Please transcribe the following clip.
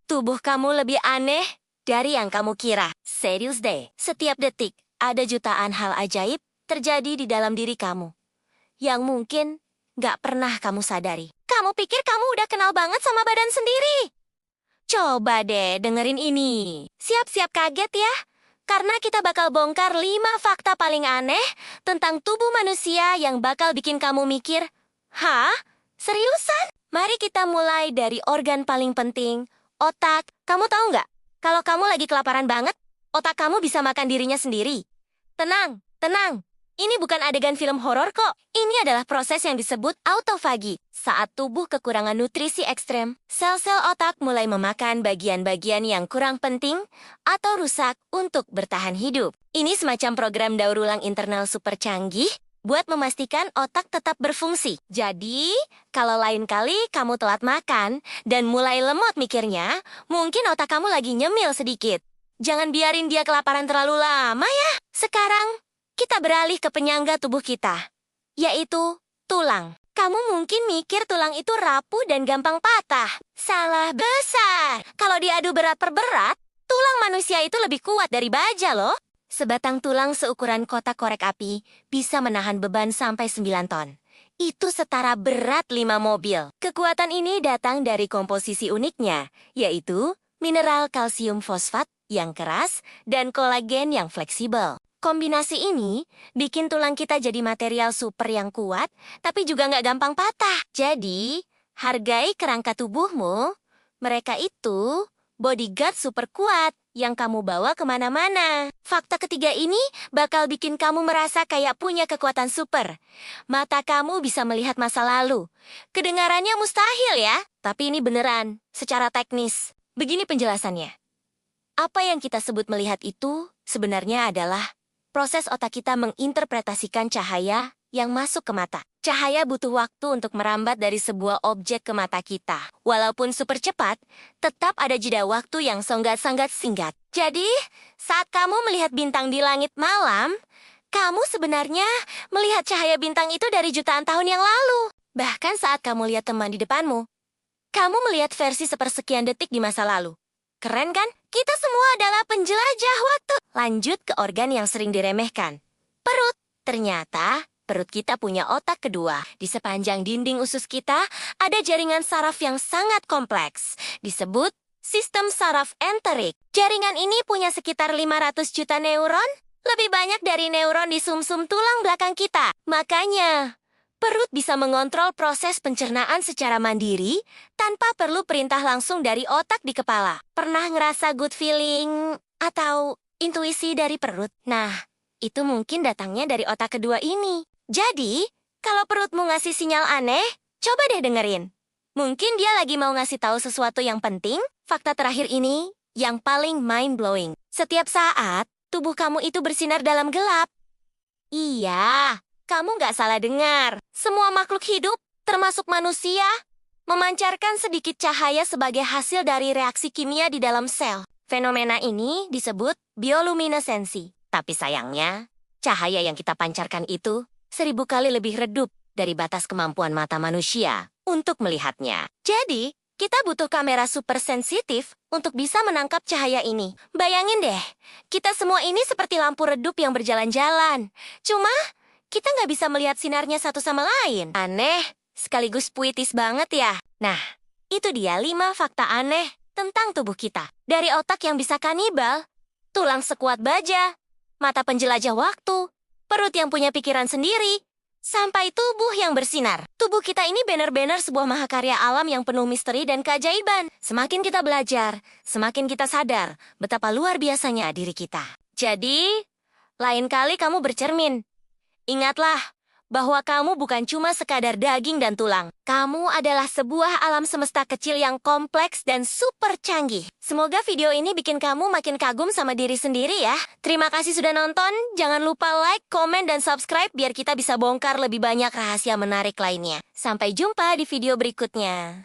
Tubuh kamu lebih aneh dari yang kamu kira. Serius deh, setiap detik ada jutaan hal ajaib terjadi di dalam diri kamu yang mungkin nggak pernah kamu sadari. Kamu pikir kamu udah kenal banget sama badan sendiri? Coba deh dengerin ini. Siap-siap kaget ya, karena kita bakal bongkar 5 fakta paling aneh tentang tubuh manusia yang bakal bikin kamu mikir, hah? Seriusan? Mari kita mulai dari organ paling penting, otak. Kamu tahu nggak? Kalau kamu lagi kelaparan banget, otak kamu bisa makan dirinya sendiri. Tenang, tenang. Ini bukan adegan film horor kok. Ini adalah proses yang disebut autofagi. Saat tubuh kekurangan nutrisi ekstrem, sel-sel otak mulai memakan bagian-bagian yang kurang penting atau rusak untuk bertahan hidup. Ini semacam program daur ulang internal super canggih buat memastikan otak tetap berfungsi. Jadi, kalau lain kali kamu telat makan dan mulai lemot mikirnya, mungkin otak kamu lagi nyemil sedikit. Jangan biarin dia kelaparan terlalu lama ya. Sekarang, kita beralih ke penyangga tubuh kita, yaitu tulang. Kamu mungkin mikir tulang itu rapuh dan gampang patah. Salah besar. Kalau diadu berat per berat, tulang manusia itu lebih kuat dari baja loh. Sebatang tulang seukuran kotak korek api bisa menahan beban sampai 9 ton. Itu setara berat 5 mobil. Kekuatan ini datang dari komposisi uniknya, yaitu mineral kalsium fosfat yang keras dan kolagen yang fleksibel. Kombinasi ini bikin tulang kita jadi material super yang kuat, tapi juga nggak gampang patah. Jadi, hargai kerangka tubuhmu. Mereka itu bodyguard super kuat yang kamu bawa kemana-mana. Fakta ketiga ini bakal bikin kamu merasa kayak punya kekuatan super. Mata kamu bisa melihat masa lalu. Kedengarannya mustahil ya, tapi ini beneran, secara teknis. Begini penjelasannya. Apa yang kita sebut melihat itu sebenarnya adalah proses otak kita menginterpretasikan cahaya yang masuk ke mata. Cahaya butuh waktu untuk merambat dari sebuah objek ke mata kita. Walaupun super cepat, tetap ada jeda waktu yang sangat-sangat singkat. Jadi, saat kamu melihat bintang di langit malam, kamu sebenarnya melihat cahaya bintang itu dari jutaan tahun yang lalu. Bahkan saat kamu lihat teman di depanmu, kamu melihat versi sepersekian detik di masa lalu. Keren kan? Kita semua adalah penjelajah waktu. Lanjut ke organ yang sering diremehkan. Perut. Ternyata, perut kita punya otak kedua. Di sepanjang dinding usus kita, ada jaringan saraf yang sangat kompleks. Disebut sistem saraf enterik. Jaringan ini punya sekitar 500 juta neuron. Lebih banyak dari neuron di sumsum tulang belakang kita. Makanya, perut bisa mengontrol proses pencernaan secara mandiri tanpa perlu perintah langsung dari otak di kepala. Pernah ngerasa good feeling atau intuisi dari perut? Nah, itu mungkin datangnya dari otak kedua ini. Jadi, kalau perutmu ngasih sinyal aneh, coba deh dengerin. Mungkin dia lagi mau ngasih tahu sesuatu yang penting. Fakta terakhir ini yang paling mind-blowing. Setiap saat, tubuh kamu itu bersinar dalam gelap. Iya. Kamu nggak salah dengar. Semua makhluk hidup, termasuk manusia, memancarkan sedikit cahaya sebagai hasil dari reaksi kimia di dalam sel. Fenomena ini disebut bioluminesensi. Tapi sayangnya, cahaya yang kita pancarkan itu 1000 kali lebih redup dari batas kemampuan mata manusia untuk melihatnya. Jadi, kita butuh kamera super sensitif untuk bisa menangkap cahaya ini. Bayangin deh, kita semua ini seperti lampu redup yang berjalan-jalan. Cuma, kita nggak bisa melihat sinarnya satu sama lain. Aneh, sekaligus puitis banget ya. Nah, itu dia 5 fakta aneh tentang tubuh kita. Dari otak yang bisa kanibal, tulang sekuat baja, mata penjelajah waktu, perut yang punya pikiran sendiri, sampai tubuh yang bersinar. Tubuh kita ini benar-benar sebuah mahakarya alam yang penuh misteri dan keajaiban. Semakin kita belajar, semakin kita sadar betapa luar biasanya diri kita. Jadi, lain kali kamu bercermin, ingatlah bahwa kamu bukan cuma sekadar daging dan tulang. Kamu adalah sebuah alam semesta kecil yang kompleks dan super canggih. Semoga video ini bikin kamu makin kagum sama diri sendiri ya. Terima kasih sudah nonton. Jangan lupa like, komen, dan subscribe biar kita bisa bongkar lebih banyak rahasia menarik lainnya. Sampai jumpa di video berikutnya.